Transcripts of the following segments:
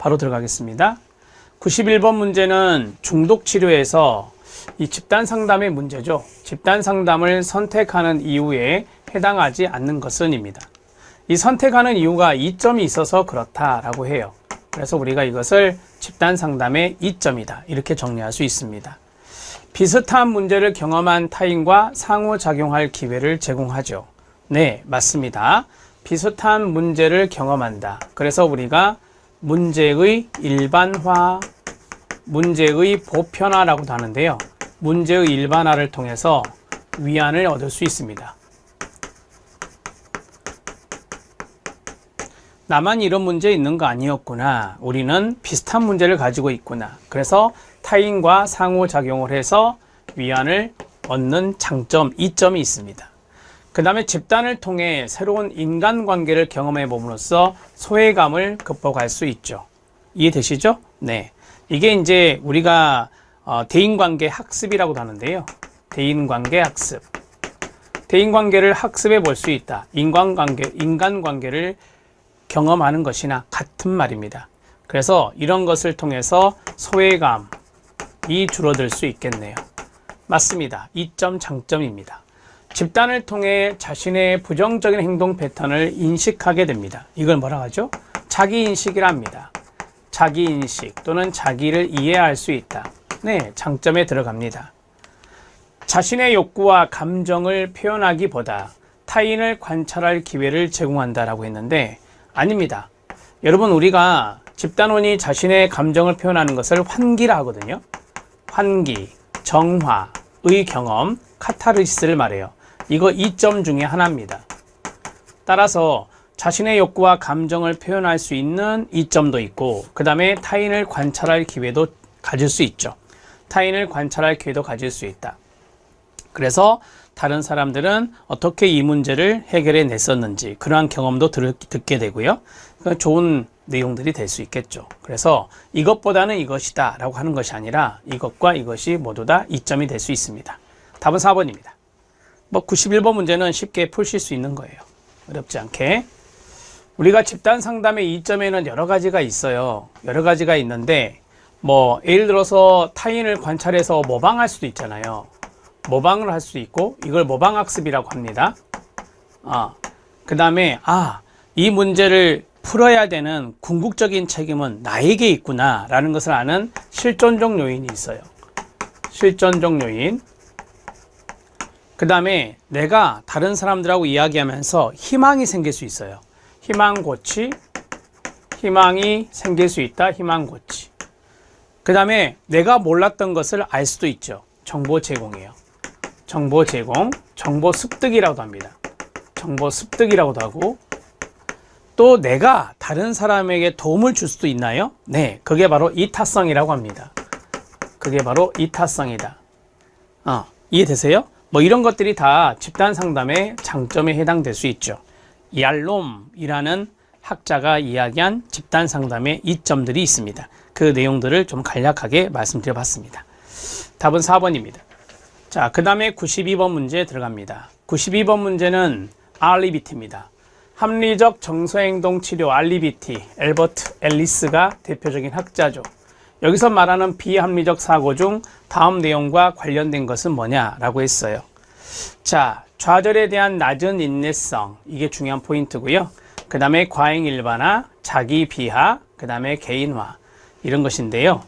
바로 들어가겠습니다. 91번 문제는 중독 치료에서 이 집단 상담의 문제죠. 집단 상담을 선택하는 이유에 해당하지 않는 것은입니다. 이 선택하는 이유가 이점이 있어서 그렇다라고 해요. 그래서 우리가 이것을 집단 상담의 이점이다 이렇게 정리할 수 있습니다. 비슷한 문제를 경험한 타인과 상호작용할 기회를 제공하죠. 네, 맞습니다. 비슷한 문제를 경험한다. 그래서 우리가 문제의 일반화, 문제의 보편화라고도 하는데요. 문제의 일반화를 통해서 위안을 얻을 수 있습니다. 나만 이런 문제 있는 거 아니었구나. 우리는 비슷한 문제를 가지고 있구나. 그래서 타인과 상호작용을 해서 위안을 얻는 장점, 이점이 있습니다. 그 다음에 집단을 통해 새로운 인간관계를 경험해 봄으로써 소외감을 극복할 수 있죠. 이해되시죠? 네. 이게 이제 우리가 대인관계 학습이라고도 하는데요. 대인관계 학습. 대인관계를 학습해 볼 수 있다. 인간관계를 경험하는 것이나 같은 말입니다. 그래서 이런 것을 통해서 소외감이 줄어들 수 있겠네요. 맞습니다. 이점 장점입니다. 집단을 통해 자신의 부정적인 행동 패턴을 인식하게 됩니다. 이걸 뭐라고 하죠? 자기인식이라 합니다. 자기인식 또는 자기를 이해할 수 있다. 네, 장점에 들어갑니다. 자신의 욕구와 감정을 표현하기보다 타인을 관찰할 기회를 제공한다라고 했는데 아닙니다. 여러분, 우리가 집단원이 자신의 감정을 표현하는 것을 환기라 하거든요. 환기, 정화의 경험, 카타르시스를 말해요. 이거 이점 중에 하나입니다. 따라서 자신의 욕구와 감정을 표현할 수 있는 이점도 있고 그 다음에 타인을 관찰할 기회도 가질 수 있죠. 타인을 관찰할 기회도 가질 수 있다. 그래서 다른 사람들은 어떻게 이 문제를 해결해 냈었는지 그러한 경험도 듣게 되고요. 좋은 내용들이 될 수 있겠죠. 그래서 이것보다는 이것이다 라고 하는 것이 아니라 이것과 이것이 모두 다 이점이 될 수 있습니다. 답은 4번입니다. 91번 문제는 쉽게 풀실 수 있는 거예요. 어렵지 않게. 우리가 집단 상담의 이점에는 여러 가지가 있어요. 여러 가지가 있는데 예를 들어서 타인을 관찰해서 모방할 수도 있잖아요. 모방을 할 수도 있고 이걸 모방학습이라고 합니다. 그 다음에 이 문제를 풀어야 되는 궁극적인 책임은 나에게 있구나 라는 것을 아는 실존적 요인이 있어요. 실존적 요인. 그 다음에 내가 다른 사람들하고 이야기하면서 희망이 생길 수 있어요. 희망고치, 희망이 생길 수 있다. 희망고치. 그 다음에 내가 몰랐던 것을 알 수도 있죠. 정보 제공이에요. 정보 제공, 정보 습득이라고도 합니다. 정보 습득이라고도 하고 또 내가 다른 사람에게 도움을 줄 수도 있나요? 네, 그게 바로 이타성이라고 합니다. 그게 바로 이타성이다. 이해되세요? 이런 것들이 다 집단 상담의 장점에 해당될 수 있죠. 얄롬이라는 학자가 이야기한 집단 상담의 이점들이 있습니다. 그 내용들을 좀 간략하게 말씀드려 봤습니다. 답은 4번입니다. 자, 그 다음에 92번 문제에 들어갑니다. 92번 문제는 REBT입니다. 합리적 정서행동 치료 REBT, 엘버트 앨리스가 대표적인 학자죠. 여기서 말하는 비합리적 사고 중 다음 내용과 관련된 것은 뭐냐라고 했어요. 자, 좌절에 대한 낮은 인내성, 이게 중요한 포인트고요. 그 다음에 과잉 일반화, 자기 비하, 그 다음에 개인화 이런 것인데요.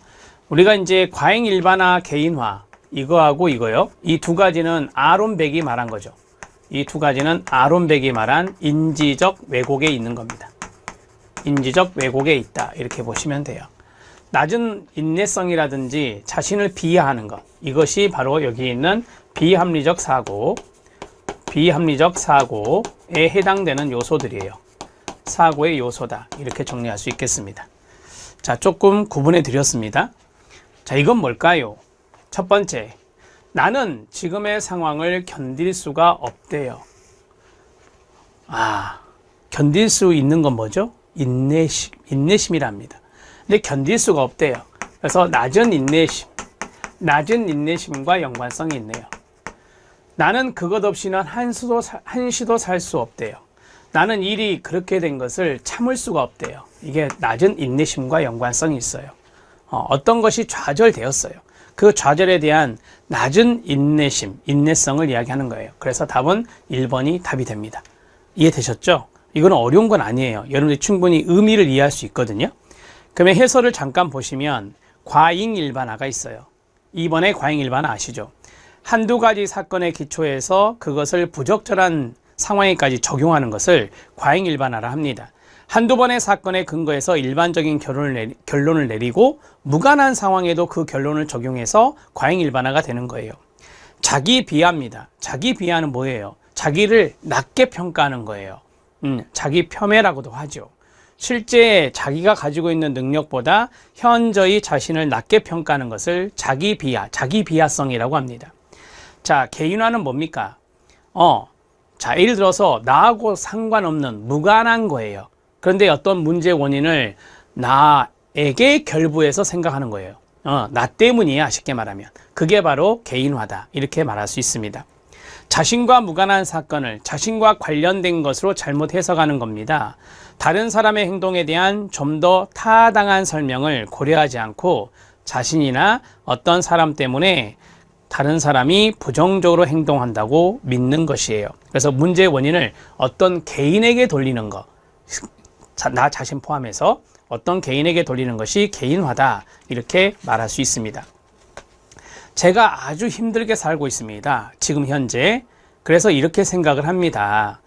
우리가 이제 과잉 일반화, 개인화 이거하고 이거요. 이 두 가지는 아론백이 말한 거죠. 이 두 가지는 아론백이 말한 인지적 왜곡에 있는 겁니다. 인지적 왜곡에 있다 이렇게 보시면 돼요. 낮은 인내성이라든지 자신을 비하하는 것, 이것이 바로 여기 있는 비합리적 사고, 비합리적 사고에 해당되는 요소들이에요. 사고의 요소다 이렇게 정리할 수 있겠습니다. 자, 조금 구분해 드렸습니다. 자, 이건 뭘까요? 첫 번째, 나는 지금의 상황을 견딜 수가 없대요. 견딜 수 있는 건 뭐죠? 인내심이랍니다. 근데 견딜 수가 없대요. 그래서 낮은 인내심과 연관성이 있네요. 나는 그것 없이는 한시도 살 수 없대요. 나는 일이 그렇게 된 것을 참을 수가 없대요. 이게 낮은 인내심과 연관성이 있어요. 어떤 것이 좌절되었어요. 그 좌절에 대한 낮은 인내심, 인내성을 이야기하는 거예요. 그래서 답은 1번이 답이 됩니다. 이해되셨죠? 이건 어려운 건 아니에요. 여러분들이 충분히 의미를 이해할 수 있거든요. 그러면 해설을 잠깐 보시면 과잉일반화가 있어요. 2번의 과잉일반화 아시죠? 한두 가지 사건의 기초에서 그것을 부적절한 상황에까지 적용하는 것을 과잉일반화라 합니다. 한두 번의 사건의 근거에서 일반적인 결론을 내리고 무관한 상황에도 그 결론을 적용해서 과잉일반화가 되는 거예요. 자기 비하입니다. 자기 비하는 뭐예요? 자기를 낮게 평가하는 거예요. 자기 폄훼라고도 하죠. 실제 자기가 가지고 있는 능력보다 현저히 자신을 낮게 평가하는 것을 자기 비하, 자기 비하성이라고 합니다. 자, 개인화는 뭡니까? 자, 예를 들어서 나하고 상관없는 무관한 거예요. 그런데 어떤 문제의 원인을 나에게 결부해서 생각하는 거예요. 나 때문이야, 쉽게 말하면. 그게 바로 개인화다. 이렇게 말할 수 있습니다. 자신과 무관한 사건을 자신과 관련된 것으로 잘못 해석하는 겁니다. 다른 사람의 행동에 대한 좀 더 타당한 설명을 고려하지 않고 자신이나 어떤 사람 때문에 다른 사람이 부정적으로 행동한다고 믿는 것이에요. 그래서 문제의 원인을 어떤 개인에게 돌리는 것, 나 자신 포함해서 어떤 개인에게 돌리는 것이 개인화다. 이렇게 말할 수 있습니다. 제가 아주 힘들게 살고 있습니다. 지금 현재. 그래서 이렇게 생각을 합니다.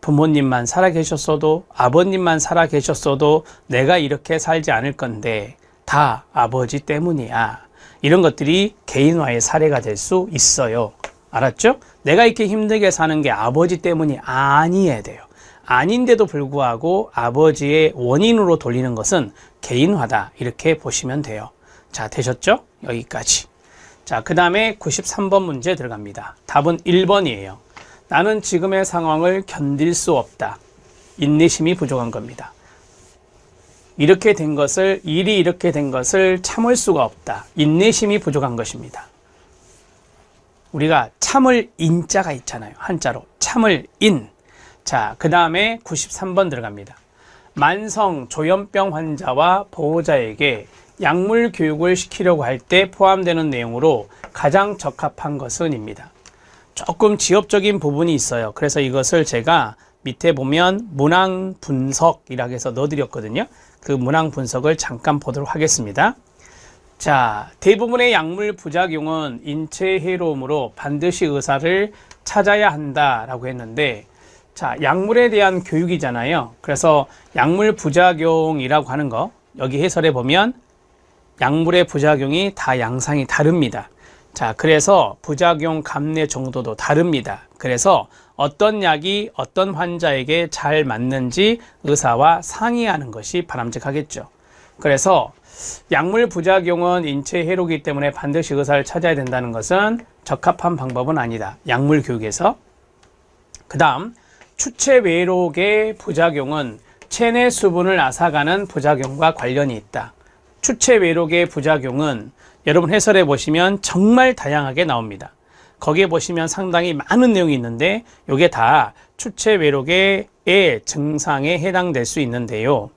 부모님만 살아계셨어도, 아버님만 살아계셨어도 내가 이렇게 살지 않을 건데 다 아버지 때문이야. 이런 것들이 개인화의 사례가 될 수 있어요. 알았죠? 내가 이렇게 힘들게 사는 게 아버지 때문이 아니어야 돼요. 아닌데도 불구하고 아버지의 원인으로 돌리는 것은 개인화다. 이렇게 보시면 돼요. 자, 되셨죠? 여기까지. 자, 그 다음에 93번 문제 들어갑니다. 답은 1번이에요. 나는 지금의 상황을 견딜 수 없다. 인내심이 부족한 겁니다. 일이 이렇게 된 것을 참을 수가 없다. 인내심이 부족한 것입니다. 우리가 참을 인자가 있잖아요. 한자로. 참을 인. 자, 그 다음에 93번 들어갑니다. 만성 조현병 환자와 보호자에게 약물 교육을 시키려고 할 때 포함되는 내용으로 가장 적합한 것은입니다. 조금 지엽적인 부분이 있어요. 그래서 이것을 제가 밑에 보면 문항 분석이라고 해서 넣어드렸거든요. 그 문항 분석을 잠깐 보도록 하겠습니다. 자, 대부분의 약물 부작용은 인체 해로움으로 반드시 의사를 찾아야 한다라고 했는데, 자, 약물에 대한 교육이잖아요. 그래서 약물 부작용이라고 하는 거, 여기 해설에 보면 약물의 부작용이 다 양상이 다릅니다. 자, 그래서 부작용 감내 정도도 다릅니다. 그래서 어떤 약이 어떤 환자에게 잘 맞는지 의사와 상의하는 것이 바람직하겠죠. 그래서 약물 부작용은 인체 해로이기 때문에 반드시 의사를 찾아야 된다는 것은 적합한 방법은 아니다. 약물 교육에서. 그 다음, 추체 외록의 부작용은 체내 수분을 앗아가는 부작용과 관련이 있다. 추체 외록의 부작용은 여러분 해설해 보시면 정말 다양하게 나옵니다. 거기에 보시면 상당히 많은 내용이 있는데 이게 다 추체 외록의 증상에 해당될 수 있는데요.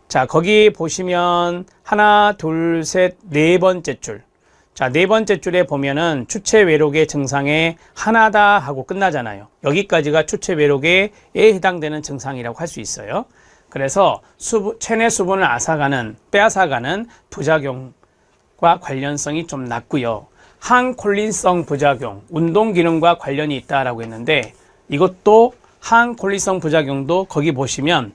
자, 거기 보시면 하나, 둘, 셋, 네 번째 줄. 자, 네 번째 줄에 보면은 추체 외록의 증상에 하나다 하고 끝나잖아요. 여기까지가 추체 외록에 해당되는 증상이라고 할 수 있어요. 그래서 체내 수분을 빼앗아가는 부작용과 관련성이 좀 낮고요. 항콜린성 부작용, 운동 기능과 관련이 있다라고 했는데 이것도 항콜린성 부작용도 거기 보시면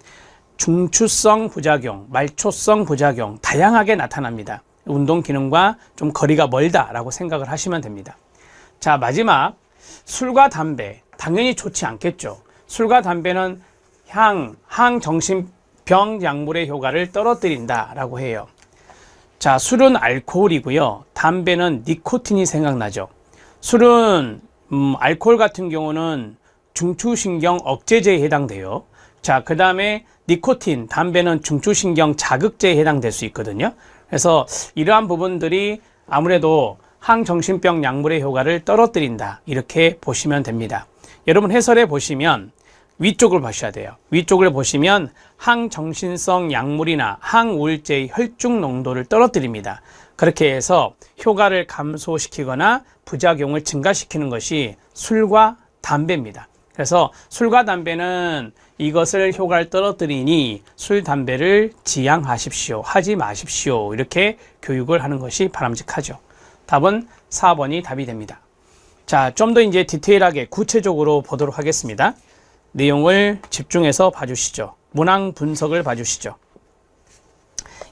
중추성 부작용, 말초성 부작용 다양하게 나타납니다. 운동 기능과 좀 거리가 멀다라고 생각을 하시면 됩니다. 자, 마지막 술과 담배 당연히 좋지 않겠죠. 술과 담배는 항정신병 약물의 효과를 떨어뜨린다라고 해요. 자, 술은 알코올이고요. 담배는 니코틴이 생각나죠. 술은 알코올 같은 경우는 중추신경 억제제에 해당돼요. 자, 그 다음에 니코틴, 담배는 중추신경 자극제에 해당될 수 있거든요. 그래서 이러한 부분들이 아무래도 항정신병 약물의 효과를 떨어뜨린다. 이렇게 보시면 됩니다. 여러분 해설해 보시면 위쪽을 보셔야 돼요. 위쪽을 보시면 항정신성 약물이나 항우울제의 혈중 농도를 떨어뜨립니다. 그렇게 해서 효과를 감소시키거나 부작용을 증가시키는 것이 술과 담배입니다. 그래서 술과 담배는 이것을 효과를 떨어뜨리니 술, 담배를 지양하십시오. 하지 마십시오. 이렇게 교육을 하는 것이 바람직하죠. 답은 4번이 답이 됩니다. 자, 좀 더 이제 디테일하게 구체적으로 보도록 하겠습니다. 내용을 집중해서 봐주시죠. 문항 분석을 봐주시죠.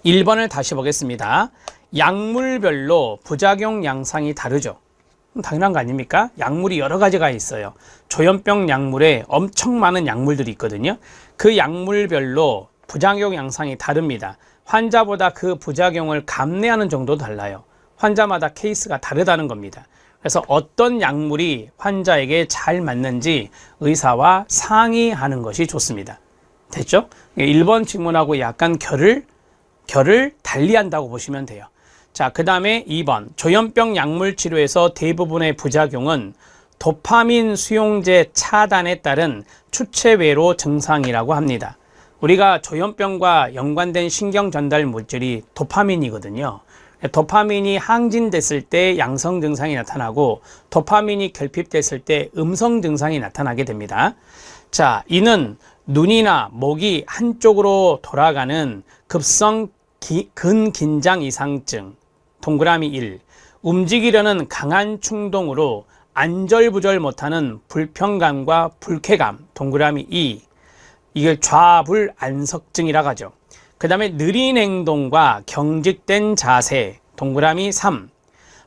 1번을 다시 보겠습니다. 약물별로 부작용 양상이 다르죠. 당연한 거 아닙니까? 약물이 여러 가지가 있어요. 조현병 약물에 엄청 많은 약물들이 있거든요. 그 약물별로 부작용 양상이 다릅니다. 환자보다 그 부작용을 감내하는 정도도 달라요. 환자마다 케이스가 다르다는 겁니다. 그래서 어떤 약물이 환자에게 잘 맞는지 의사와 상의하는 것이 좋습니다. 됐죠? 1번 질문하고 약간 결을 달리한다고 보시면 돼요. 자, 그 다음에 2번 조현병 약물 치료에서 대부분의 부작용은 도파민 수용제 차단에 따른 추체외로 증상이라고 합니다. 우리가 조현병과 연관된 신경 전달 물질이 도파민이거든요. 도파민이 항진됐을 때 양성 증상이 나타나고 도파민이 결핍됐을 때 음성 증상이 나타나게 됩니다. 자, 이는 눈이나 목이 한쪽으로 돌아가는 급성 근긴장 이상증 동그라미 1, 움직이려는 강한 충동으로 안절부절 못하는 불편감과 불쾌감 동그라미 2, 이걸 좌불안석증이라고 하죠. 그 다음에 느린 행동과 경직된 자세 동그라미 3,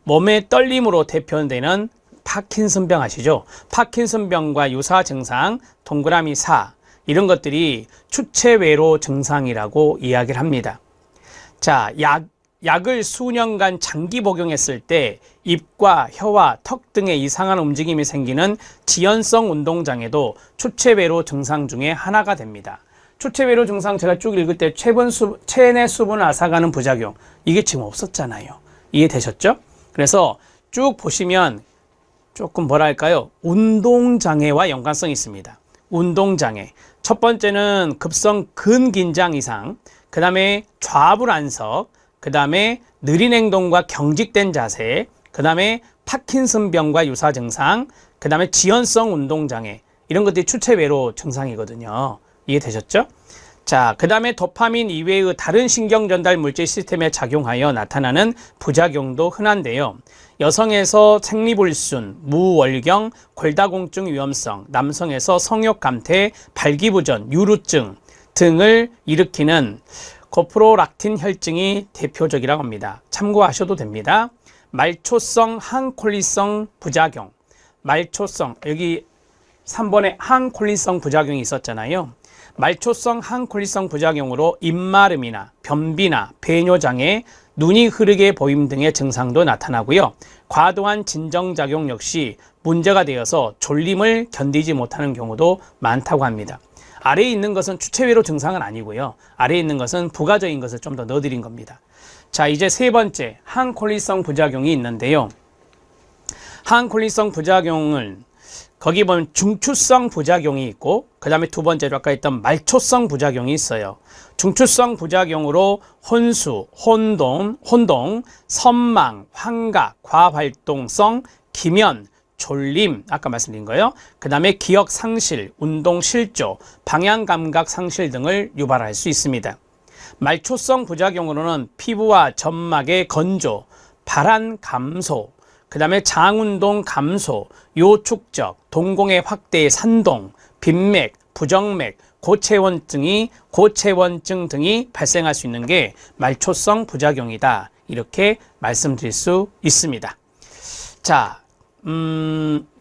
몸의 떨림으로 대표되는 파킨슨병 아시죠? 파킨슨병과 유사 증상 동그라미 4, 이런 것들이 추체외로 증상이라고 이야기를 합니다. 자, 약을 수년간 장기 복용했을 때 입과 혀와 턱 등의 이상한 움직임이 생기는 지연성 운동장애도 추체외로 증상 중에 하나가 됩니다. 추체외로 증상 제가 쭉 읽을 때 체내 수분을 앗아가는 부작용, 이게 지금 없었잖아요. 이해되셨죠? 그래서 쭉 보시면 조금 뭐랄까요? 운동장애와 연관성이 있습니다. 운동장애. 첫 번째는 급성 근긴장 이상, 그 다음에 좌불안석, 그 다음에 느린 행동과 경직된 자세, 그 다음에 파킨슨병과 유사 증상, 그 다음에 지연성 운동장애, 이런 것들이 추체외로 증상이거든요. 이해되셨죠? 자, 그 다음에 도파민 이외의 다른 신경전달 물질 시스템에 작용하여 나타나는 부작용도 흔한데요. 여성에서 생리불순, 무월경, 골다공증 위험성, 남성에서 성욕감퇴, 발기부전, 유루증 등을 일으키는 고프로락틴 혈증이 대표적이라고 합니다. 참고하셔도 됩니다. 말초성 항콜리성 부작용, 말초성, 여기 3번에 항콜리성 부작용이 있었잖아요. 말초성 항콜리성 부작용으로 입마름이나 변비나 배뇨장애, 눈이 흐르게 보임 등의 증상도 나타나고요. 과도한 진정작용 역시 문제가 되어서 졸림을 견디지 못하는 경우도 많다고 합니다. 아래에 있는 것은 추체외로 증상은 아니고요. 아래에 있는 것은 부가적인 것을 좀 더 넣어드린 겁니다. 자, 이제 세 번째 항콜리성 부작용이 있는데요. 항콜리성 부작용은 거기 보면 중추성 부작용이 있고, 그 다음에 두 번째로 아까 했던 말초성 부작용이 있어요. 중추성 부작용으로 혼수, 혼동, 선망, 환각, 과활동성, 기면, 졸림, 아까 말씀드린 거예요. 그 다음에 기억 상실, 운동 실조, 방향 감각 상실 등을 유발할 수 있습니다. 말초성 부작용으로는 피부와 점막의 건조, 발한 감소, 그 다음에 장운동 감소, 요축적, 동공의 확대의 산동, 빈맥, 부정맥, 고체원증 등이 발생할 수 있는 게 말초성 부작용이다. 이렇게 말씀드릴 수 있습니다. 자,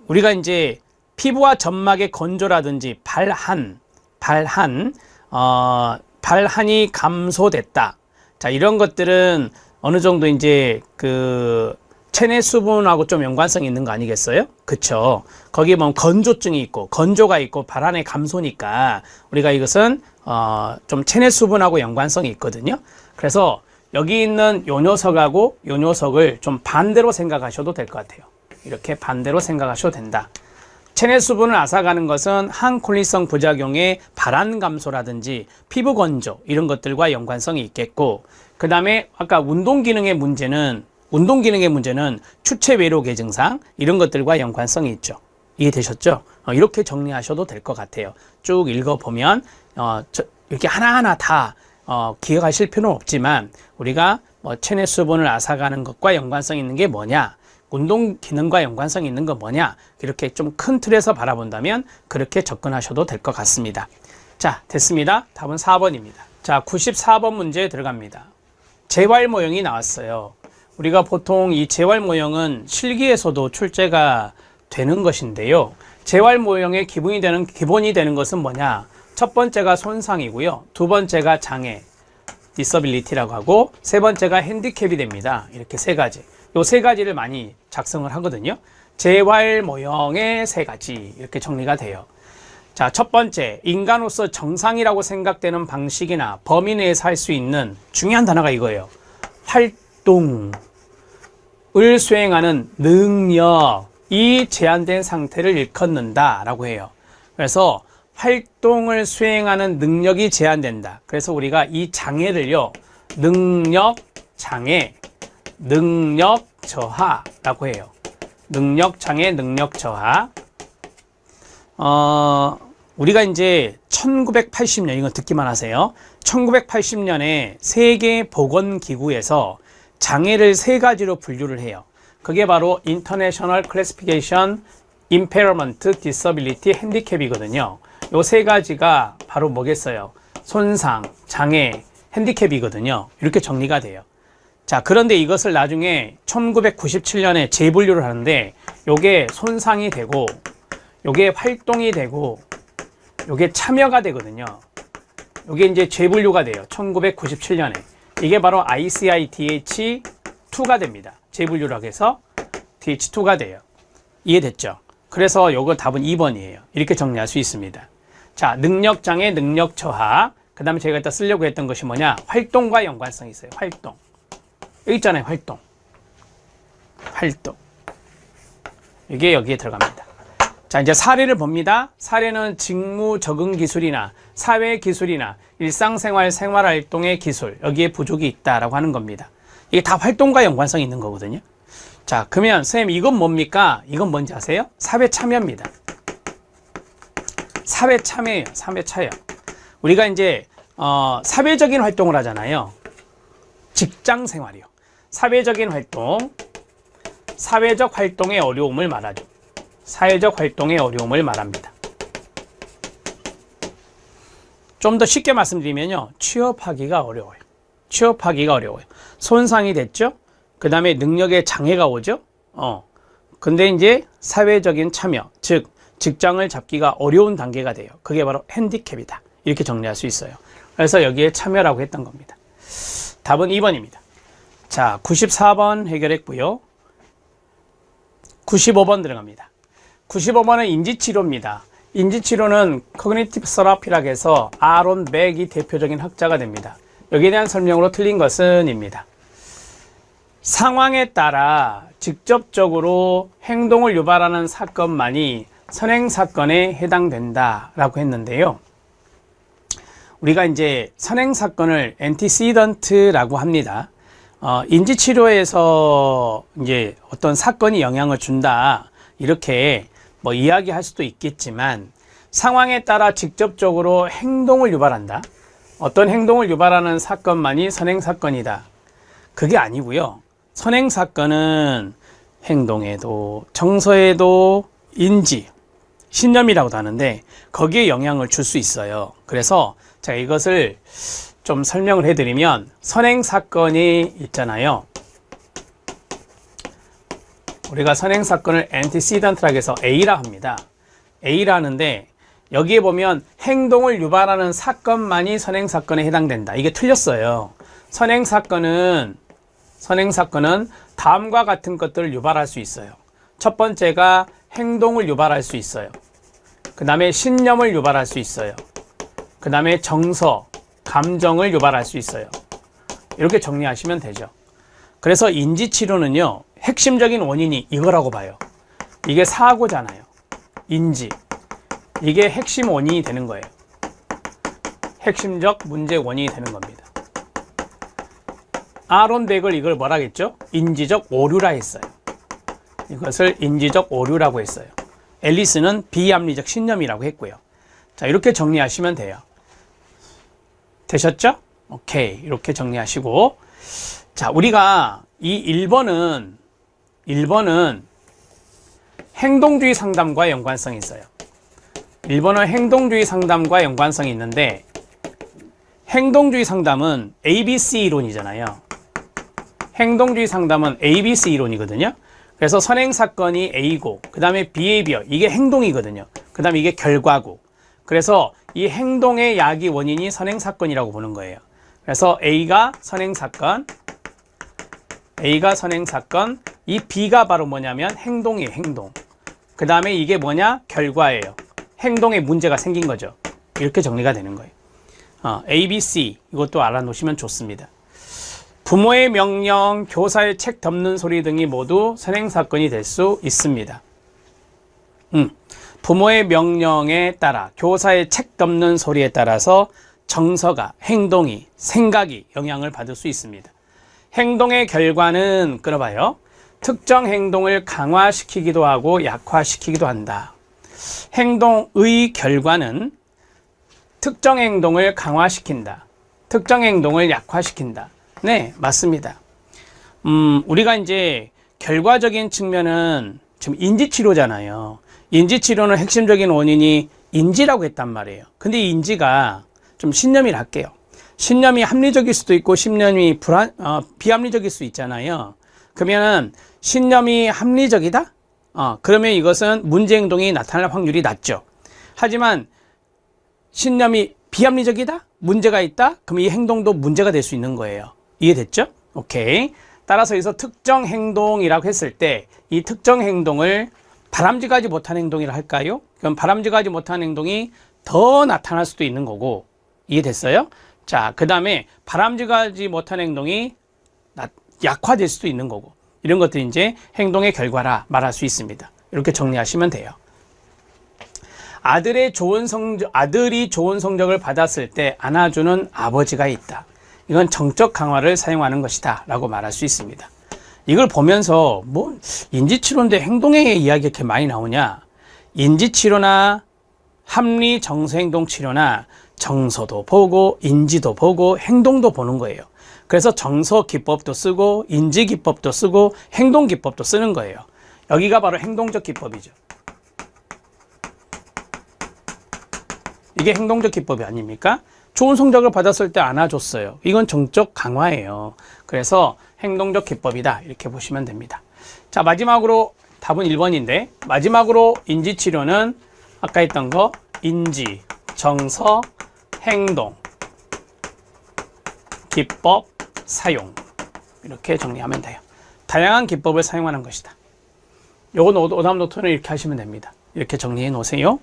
우리가 이제 피부와 점막의 건조라든지 발한이 감소됐다. 자, 이런 것들은 어느 정도 이제 그 체내 수분하고 좀 연관성이 있는 거 아니겠어요? 그쵸? 거기에 보면 건조증이 있고, 건조가 있고, 발한의 감소니까 우리가 이것은 좀 체내 수분하고 연관성이 있거든요. 그래서 여기 있는 요 녀석하고 요 녀석을 좀 반대로 생각하셔도 될 것 같아요. 이렇게 반대로 생각하셔도 된다. 체내 수분을 앗아가는 것은 항콜린성 부작용의 발한 감소라든지 피부 건조 이런 것들과 연관성이 있겠고, 그 다음에 아까 운동 기능의 문제는 추체 외로계 증상 이런 것들과 연관성이 있죠. 이해되셨죠? 이렇게 정리하셔도 될 것 같아요. 쭉 읽어보면 이렇게 하나하나 다 기억하실 필요는 없지만, 우리가 체내 수분을 앗아가는 것과 연관성 있는 게 뭐냐, 운동 기능과 연관성 있는 거 뭐냐, 이렇게 좀 큰 틀에서 바라본다면 그렇게 접근하셔도 될 것 같습니다. 자, 됐습니다. 답은 4번입니다. 자, 94번 문제 들어갑니다. 재활 모형이 나왔어요. 우리가 보통 이 재활 모형은 실기에서도 출제가 되는 것인데요. 재활 모형의 기본이 되는 것은 뭐냐? 첫 번째가 손상이고요. 두 번째가 장애, disability라고 하고, 세 번째가 핸디캡이 됩니다. 이렇게 세 가지. 요 세 가지를 많이 작성을 하거든요. 재활 모형의 세 가지 이렇게 정리가 돼요. 자, 첫 번째, 인간으로서 정상이라고 생각되는 방식이나 범위 내에서 할 수 있는 중요한 단어가 이거예요. 활동을 수행하는 능력이 제한된 상태를 일컫는다 라고 해요. 그래서 활동을 수행하는 능력이 제한된다. 그래서 우리가 이 장애를요, 능력장애, 능력저하라고 해요. 능력장애, 능력저하. 우리가 이제 1980년, 이건 듣기만 하세요. 1980년에 세계보건기구에서 장애를 세 가지로 분류를 해요. 그게 바로 International Classification, Impairment, Disability, Handicap이거든요. 요 세 가지가 바로 뭐겠어요? 손상, 장애, 핸디캡이거든요. 이렇게 정리가 돼요. 자, 그런데 이것을 나중에 1997년에 재분류를 하는데, 요게 손상이 되고, 요게 활동이 되고, 요게 참여가 되거든요. 요게 이제 재분류가 돼요. 1997년에. 이게 바로 ICIDH2가 됩니다. 재분류라고 해서 DH2가 돼요. 이해됐죠? 그래서 요거 답은 2번이에요. 이렇게 정리할 수 있습니다. 자, 능력장애, 능력저하. 그 다음에 제가 일단 쓰려고 했던 것이 뭐냐? 활동과 연관성이 있어요. 활동. 여기 있잖아요. 활동. 이게 여기에 들어갑니다. 자, 이제 사례를 봅니다. 사례는 직무 적응 기술이나 사회 기술이나 일상생활 생활활동의 기술, 여기에 부족이 있다라고 하는 겁니다. 이게 다 활동과 연관성이 있는 거거든요. 자, 그러면 선생님 이건 뭡니까? 이건 뭔지 아세요? 사회 참여입니다. 사회 참여예요. 사회 참여. 우리가 이제 사회적인 활동을 하잖아요. 직장 생활이요. 사회적인 활동, 사회적 활동의 어려움을 말하죠. 사회적 활동의 어려움을 말합니다. 좀 더 쉽게 말씀드리면요, 취업하기가 어려워요. 취업하기가 어려워요. 손상이 됐죠? 그 다음에 능력에 장애가 오죠? 근데 이제 사회적인 참여, 즉 직장을 잡기가 어려운 단계가 돼요. 그게 바로 핸디캡이다. 이렇게 정리할 수 있어요. 그래서 여기에 참여라고 했던 겁니다. 답은 2번입니다. 자, 94번 해결했고요. 95번 들어갑니다. 95번은 인지치료입니다. 인지치료는 코그니티브 서라피라고 해서 아론 백이 대표적인 학자가 됩니다. 여기에 대한 설명으로 틀린 것은 입니다. 상황에 따라 직접적으로 행동을 유발하는 사건만이 선행사건에 해당된다라고 했는데요. 우리가 이제 선행사건을 엔티시던트라고 합니다. 인지치료에서 이제 어떤 사건이 영향을 준다, 이렇게 뭐 이야기할 수도 있겠지만, 상황에 따라 직접적으로 행동을 유발한다, 어떤 행동을 유발하는 사건만이 선행사건이다, 그게 아니고요. 선행사건은 행동에도 정서에도 인지, 신념이라고도 하는데 거기에 영향을 줄 수 있어요. 그래서 제가 이것을 좀 설명을 해드리면, 선행사건이 있잖아요. 우리가 선행사건을 엔티시던트라고 해서 A라 합니다. A라 하는데, 여기에 보면 행동을 유발하는 사건만이 선행사건에 해당된다. 이게 틀렸어요. 선행사건은 다음과 같은 것들을 유발할 수 있어요. 첫 번째가 행동을 유발할 수 있어요. 그 다음에 신념을 유발할 수 있어요. 그 다음에 정서, 감정을 유발할 수 있어요. 이렇게 정리하시면 되죠. 그래서 인지치료는요, 핵심적인 원인이 이거라고 봐요. 이게 사고잖아요. 인지. 이게 핵심 원인이 되는 거예요. 핵심적 문제 원인이 되는 겁니다. 아론 벡을 이걸 뭐라 했죠? 인지적 오류라 했어요. 이것을 인지적 오류라고 했어요. 앨리스는 비합리적 신념이라고 했고요. 자, 이렇게 정리하시면 돼요. 되셨죠? 오케이. 이렇게 정리하시고. 자, 우리가 이 1번은 행동주의 상담과 연관성이 있어요. 1번은 행동주의 상담과 연관성이 있는데, 행동주의 상담은 ABC 이론이잖아요. 행동주의 상담은 ABC 이론이거든요. 그래서 선행사건이 A고, 그 다음에 behavior, 이게 행동이거든요. 그 다음에 이게 결과고. 그래서 이 행동의 야기 원인이 선행사건이라고 보는 거예요. 그래서 A가 선행사건, 이 B가 바로 뭐냐면 행동이에요, 행동. 그 다음에 이게 뭐냐? 결과예요. 행동에 문제가 생긴 거죠. 이렇게 정리가 되는 거예요. ABC, 이것도 알아놓으시면 좋습니다. 부모의 명령, 교사의 책 덮는 소리 등이 모두 선행사건이 될 수 있습니다. 부모의 명령에 따라, 교사의 책 덮는 소리에 따라서 정서가, 행동이, 생각이 영향을 받을 수 있습니다. 행동의 결과는, 끌어봐요. 특정 행동을 강화시키기도 하고 약화시키기도 한다. 행동의 결과는 특정 행동을 강화시킨다. 특정 행동을 약화시킨다. 네, 맞습니다. 우리가 이제 결과적인 측면은 지금 인지치료잖아요. 인지치료는 핵심적인 원인이 인지라고 했단 말이에요. 근데 이 인지가 좀 신념이라 할게요. 신념이 합리적일 수도 있고 신념이 비합리적일 수 있잖아요. 그러면은 신념이 합리적이다? 그러면 이것은 문제 행동이 나타날 확률이 낮죠. 하지만 신념이 비합리적이다? 문제가 있다? 그럼 이 행동도 문제가 될 수 있는 거예요. 이해됐죠? 오케이. 따라서 여기서 특정 행동이라고 했을 때 이 특정 행동을 바람직하지 못한 행동이라 할까요? 그럼 바람직하지 못한 행동이 더 나타날 수도 있는 거고. 이해됐어요? 자, 그 다음에 바람직하지 못한 행동이 약화될 수도 있는 거고. 이런 것들이 이제 행동의 결과라 말할 수 있습니다. 이렇게 정리하시면 돼요. 아들이 좋은 성적을 받았을 때 안아주는 아버지가 있다. 이건 정적 강화를 사용하는 것이다 라고 말할 수 있습니다. 이걸 보면서 뭐 인지치료인데 행동의 이야기가 이렇게 많이 나오냐. 인지치료나 합리 정서행동치료나 정서도 보고 인지도 보고 행동도 보는 거예요. 그래서 정서 기법도 쓰고 인지 기법도 쓰고 행동 기법도 쓰는 거예요. 여기가 바로 행동적 기법이죠. 이게 행동적 기법이 아닙니까? 좋은 성적을 받았을 때 안아줬어요. 이건 정적 강화예요. 그래서 행동적 기법이다. 이렇게 보시면 됩니다. 자, 마지막으로 답은 1번인데 마지막으로 인지치료는 아까 했던 거 인지, 정서, 행동, 기법, 사용 이렇게 정리하면 돼요. 다양한 기법을 사용하는 것이다. 요건 오답 노트는 이렇게 하시면 됩니다. 이렇게 정리해 놓으세요.